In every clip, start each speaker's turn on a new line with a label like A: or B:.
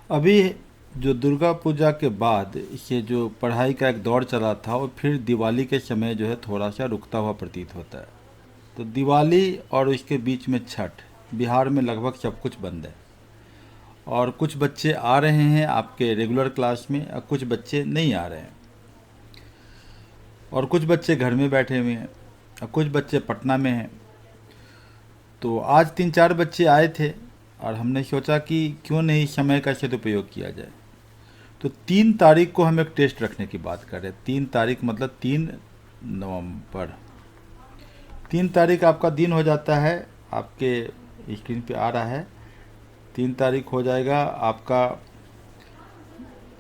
A: अभी जो दुर्गा पूजा के बाद ये जो पढ़ाई का एक दौर चला था वो फिर दिवाली के समय जो है थोड़ा सा रुकता हुआ प्रतीत होता है। तो दिवाली और इसके बीच में छठ, बिहार में लगभग सब कुछ बंद है। और कुछ बच्चे आ रहे हैं आपके रेगुलर क्लास में और कुछ बच्चे नहीं आ रहे हैं। और कुछ बच्चे घर में बैठे हुए हैं और कुछ बच्चे पटना में हैं। तो आज 3-4 बच्चे आए थे और हमने सोचा कि क्यों नहीं समय का सदुपयोग किया जाए। तो 3 तारीख को हम एक टेस्ट रखने की बात कर रहे हैं। 3 तारीख मतलब 3 नवंबर। 3 तारीख आपका दिन हो जाता है, आपके स्क्रीन पे आ रहा है। 3 तारीख हो जाएगा आपका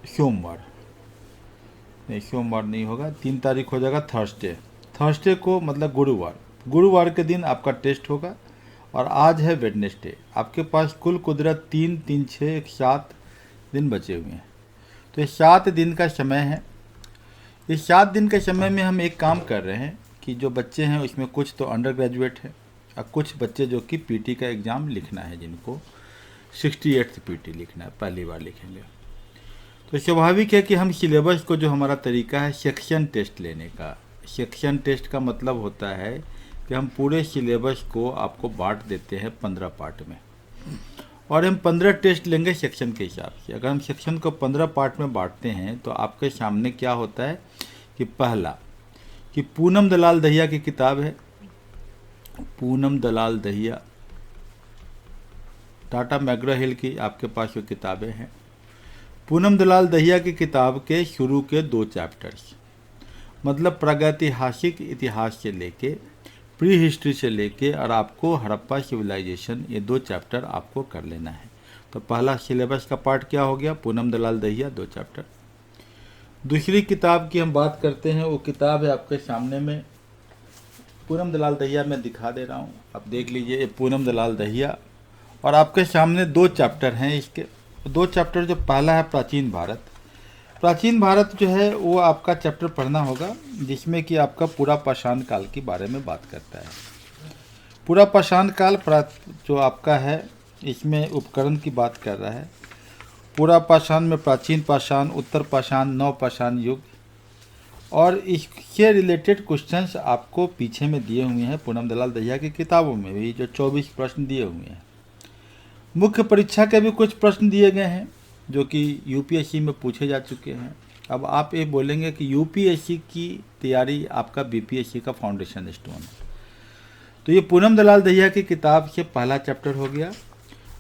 A: सोमवार। नहीं, सोमवार नहीं होगा। 3 तारीख हो जाएगा थर्सडे। थर्सडे को मतलब गुरुवार। गुरुवार के दिन आपका टेस्ट होगा। और आज है वेडनेसडे। आपके पास कुल कुदरत 3, 3, 6, 7 दिन बचे हुए हैं। तो ये 7 दिन का समय है। इस 7 दिन के समय में हम एक काम कर रहे हैं कि जो बच्चे हैं उसमें कुछ तो अंडर ग्रेजुएट है और कुछ बच्चे जो कि पीटी का एग्ज़ाम लिखना है, जिनको 68th पीटी लिखना है, पहली बार लिखेंगे। तो स्वाभाविक है कि हम सिलेबस को, जो हमारा तरीका है सेक्शन टेस्ट लेने का, सेक्शन टेस्ट का मतलब होता है कि हम पूरे सिलेबस को आपको बांट देते हैं 15 पार्ट में और हम 15 टेस्ट लेंगे सेक्शन के हिसाब से। अगर हम सेक्शन को 15 पार्ट में बांटते हैं तो आपके सामने क्या होता है कि पहला कि पूनम दलाल दहिया की किताब है। पूनम दलाल दहिया, टाटा मैग्रा हिल की आपके पास वो किताबें हैं। पूनम दलाल दहिया की किताब के शुरू के 2 चैप्टर्स, मतलब प्रागैतिहासिक इतिहास से लेके, प्री हिस्ट्री से लेके और आपको हड़प्पा सिविलाइजेशन, ये 2 चैप्टर आपको कर लेना है। तो पहला सिलेबस का पार्ट क्या हो गया? पूनम दलाल दहिया 2 चैप्टर। दूसरी किताब की हम बात करते हैं, वो किताब है आपके सामने में। पूनम दलाल दहिया मैं दिखा दे रहा हूँ, आप देख लीजिए। ये पूनम दलाल दहिया और आपके सामने 2 चैप्टर हैं इसके। 2 चैप्टर, जो पहला है प्राचीन भारत। प्राचीन भारत जो है वो आपका चैप्टर पढ़ना होगा, जिसमें कि आपका पूरा पाषाण काल के बारे में बात करता है। पूरा पाषाण काल जो आपका है, इसमें उपकरण की बात कर रहा है। पूरा पाषाण में प्राचीन पाषाण, उत्तर पाषाण, नव पाषाण युग और इससे रिलेटेड क्वेश्चंस आपको पीछे में दिए हुए हैं पूनम दलाल दहिया की किताबों में भी, जो 24 प्रश्न दिए हुए हैं। मुख्य परीक्षा के भी कुछ प्रश्न दिए गए हैं जो कि यूपीएससी में पूछे जा चुके हैं। अब आप ये बोलेंगे कि यूपीएससी की तैयारी आपका बीपीएससी का फाउंडेशन स्टोन है। तो ये पूनम दलाल दहिया की किताब से पहला चैप्टर हो गया।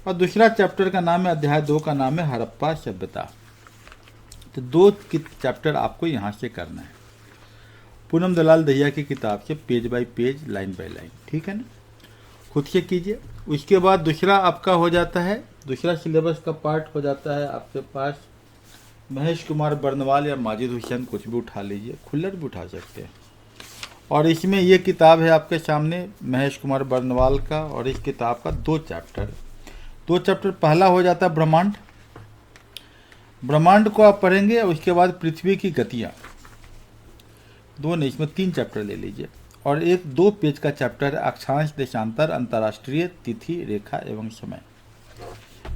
A: और दूसरा चैप्टर का नाम है, अध्याय 2 का नाम है हड़प्पा सभ्यता। तो 2 चैप्टर आपको यहाँ से करना है पूनम दलाल दहिया की किताब से, page bye page, line by line. ठीक है ना, खुद से कीजिए। उसके बाद दूसरा आपका हो जाता है, दूसरा सिलेबस का पार्ट हो जाता है आपके पास महेश कुमार बर्नवाल या माजिद हुसैन, कुछ भी उठा लीजिए, खुल्लर भी उठा सकते हैं। और इसमें ये किताब है आपके सामने महेश कुमार बर्नवाल का, और इस किताब का 2 चैप्टर। 2 चैप्टर, पहला हो जाता है ब्रह्मांड। ब्रह्मांड को आप पढ़ेंगे। उसके बाद पृथ्वी की गतियाँ, 2 नहीं, इसमें 3 चैप्टर ले लीजिए। और एक 2 पेज का चैप्टर है अक्षांश, देशांतर, अंतर्राष्ट्रीय, तिथि, रेखा एवं समय।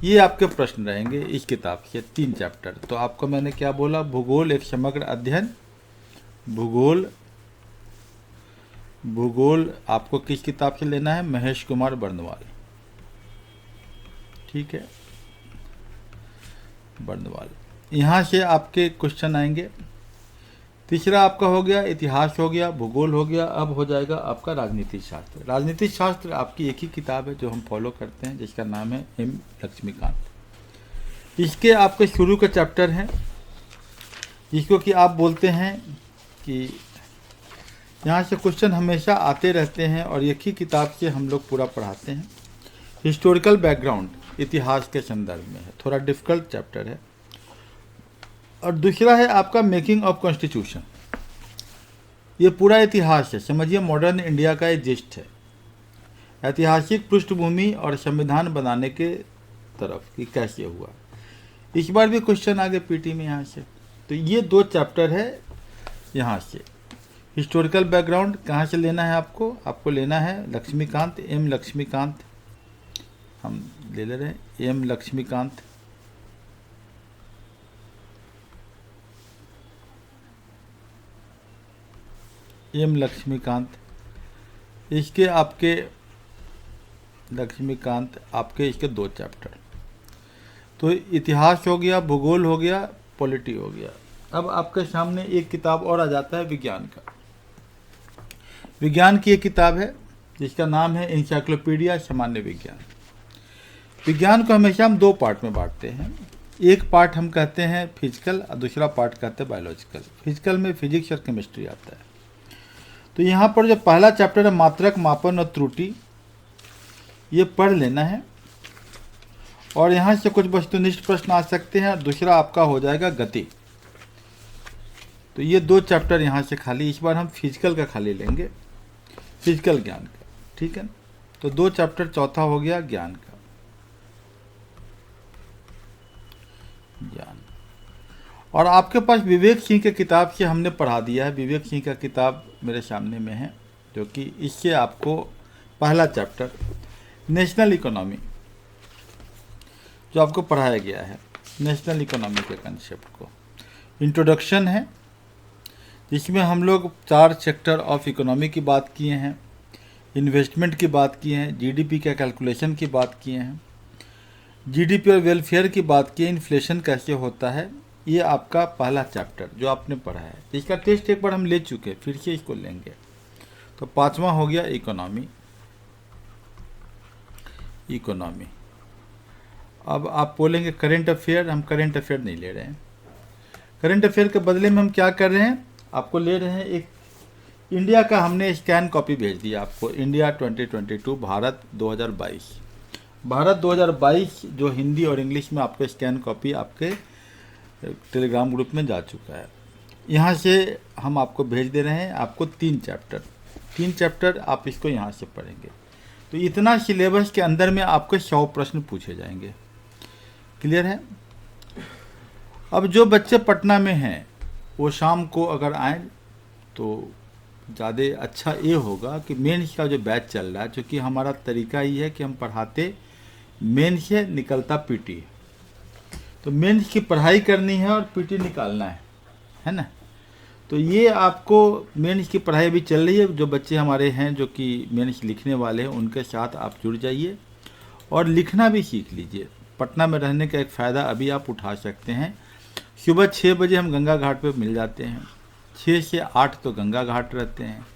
A: ये आपके प्रश्न रहेंगे इस किताब के 3 चैप्टर। तो आपको मैंने क्या बोला? भूगोल एक समग्र अध्ययन। भूगोल आपको किस किताब से लेना है? महेश कुमार बर्नवाल। ठीक है, बर्नवाल। यहाँ से आपके क्वेश्चन आएंगे। तीसरा आपका हो गया इतिहास, हो गया भूगोल, हो गया। अब हो जाएगा आपका राजनीतिक शास्त्र। राजनीतिक शास्त्र आपकी एक ही किताब है जो हम फॉलो करते हैं, जिसका नाम है एम लक्ष्मीकांत। इसके आपके शुरू के चैप्टर हैं, जिसको कि आप बोलते हैं कि यहाँ से क्वेश्चन हमेशा आते रहते हैं और एक ही किताब से हम लोग पूरा पढ़ाते हैं। हिस्टोरिकल बैकग्राउंड, इतिहास के संदर्भ में है, थोड़ा डिफिकल्ट चैप्टर है। और दूसरा है आपका मेकिंग ऑफ कॉन्स्टिट्यूशन। ये पूरा इतिहास है, समझिए मॉडर्न इंडिया का एक जिस्ट है, ऐतिहासिक पृष्ठभूमि और संविधान बनाने के तरफ कि कैसे हुआ। इस बार भी क्वेश्चन आ गए पीटी में यहाँ से। तो ये 2 चैप्टर है यहाँ से। हिस्टोरिकल बैकग्राउंड कहाँ से लेना है आपको? आपको लेना है लक्ष्मीकांत, एम लक्ष्मीकांत। हम ले रहे हैं एम लक्ष्मीकांत। एम लक्ष्मीकांत, इसके आपके लक्ष्मीकांत आपके इसके 2 चैप्टर। तो इतिहास हो गया, भूगोल हो गया, पॉलिटी हो गया। अब आपके सामने एक किताब और आ जाता है विज्ञान का। विज्ञान की एक किताब है जिसका नाम है एनसाइक्लोपीडिया सामान्य विज्ञान। विज्ञान को हमेशा हम 2 पार्ट में बांटते हैं। एक पार्ट हम कहते हैं फिजिकल और दूसरा पार्ट कहते हैं बायोलॉजिकल। फिजिकल में फिजिक्स और केमिस्ट्री आता है। तो यहाँ पर जो पहला चैप्टर है मात्रक, मापन और त्रुटि, ये पढ़ लेना है और यहाँ से कुछ वस्तुनिष्ठ प्रश्न आ सकते हैं। और दूसरा आपका हो जाएगा गति। तो ये 2 चैप्टर यहाँ से खाली, इस बार हम फिजिकल का खाली लेंगे, फिजिकल ज्ञान का, ठीक है। तो 2 चैप्टर, चौथा हो गया ज्ञान का, ज्ञान। और आपके पास विवेक सिंह के किताब से हमने पढ़ा दिया है। विवेक सिंह का किताब मेरे सामने में है, जो कि इससे आपको पहला चैप्टर नेशनल इकोनॉमी जो आपको पढ़ाया गया है, नेशनल इकोनॉमी के कंसेप्ट को इंट्रोडक्शन है, जिसमें हम लोग 4 सेक्टर ऑफ इकोनॉमी की बात किए हैं, इन्वेस्टमेंट की बात किए हैं, जीडीपी का कैलकुलेशन की बात किए हैं, जीडीपी और वेलफेयर की बात की है, इन्फ्लेशन कैसे होता है। ये आपका पहला चैप्टर जो आपने पढ़ा है। इसका टेस्ट एक बार हम ले चुके हैं, फिर से इसको लेंगे। तो 5वां हो गया इकोनॉमी। इकोनॉमी अब आप बोलेंगे करेंट अफेयर, हम करेंट अफेयर नहीं ले रहे हैं। करेंट अफेयर के बदले में हम क्या कर रहे हैं, आपको ले रहे हैं एक इंडिया का, हमने स्कैन कॉपी भेज दिया आपको, इंडिया 2022 भारत 2022। भारत 2022 जो हिंदी और इंग्लिश में आपको स्कैन कॉपी आपके टेलीग्राम ग्रुप में जा चुका है। यहाँ से हम आपको भेज दे रहे हैं, आपको 3 चैप्टर आप इसको यहाँ से पढ़ेंगे। तो इतना सिलेबस के अंदर में आपके 100 प्रश्न पूछे जाएंगे। क्लियर है। अब जो बच्चे पटना में हैं वो शाम को अगर आएँ तो ज़्यादा अच्छा ये होगा कि मेंस का जो बैच चल रहा है, चूँकि हमारा तरीका ही है कि हम पढ़ाते मेंस से निकलता पीटी, तो मेंस की पढ़ाई करनी है और पीटी निकालना है ना। तो ये आपको मेंस की पढ़ाई भी चल रही है। जो बच्चे हमारे हैं जो कि मेंस लिखने वाले हैं, उनके साथ आप जुड़ जाइए और लिखना भी सीख लीजिए। पटना में रहने का एक फ़ायदा अभी आप उठा सकते हैं। सुबह 6 बजे हम गंगा घाट पे मिल जाते हैं, 6 से 8 तो गंगा घाट रहते हैं,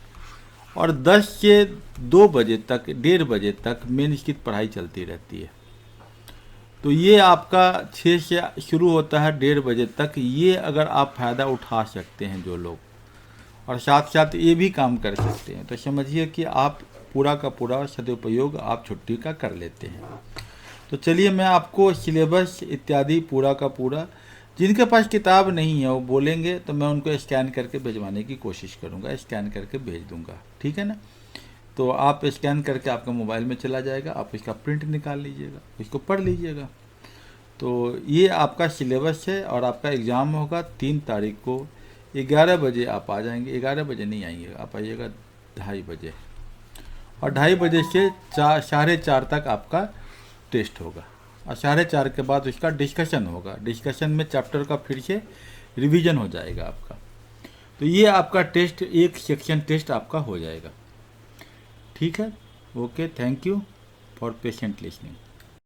A: और 10 से 2 बजे तक, 1:30 बजे तक मेंस की पढ़ाई चलती रहती है। तो ये आपका 6 से शुरू होता है 1:30 बजे तक। ये अगर आप फ़ायदा उठा सकते हैं जो लोग, और साथ साथ ये भी काम कर सकते हैं, तो समझिए कि आप पूरा का पूरा सदुपयोग आप छुट्टी का कर लेते हैं। तो चलिए मैं आपको सिलेबस इत्यादि पूरा का पूरा, जिनके पास किताब नहीं है वो बोलेंगे तो मैं उनको स्कैन करके भिजवाने की कोशिश करूँगा, स्कैन करके भेज दूँगा, ठीक है ना। तो आप स्कैन करके आपका मोबाइल में चला जाएगा, आप इसका प्रिंट निकाल लीजिएगा, इसको पढ़ लीजिएगा। तो ये आपका सिलेबस है और आपका एग्ज़ाम होगा 3 तारीख को 11 बजे आप आ जाएंगे। 11 बजे नहीं आएंगे, आप आइएगा 2:30 बजे, और 2:30 बजे से 4:30 तक आपका टेस्ट होगा, और 4:30 के बाद उसका डिस्कशन होगा। डिस्कशन में चैप्टर का फिर से रिवीजन हो जाएगा आपका। तो ये आपका टेस्ट, एक सेक्शन टेस्ट आपका हो जाएगा, ठीक है। Okay, thank you for patient listening.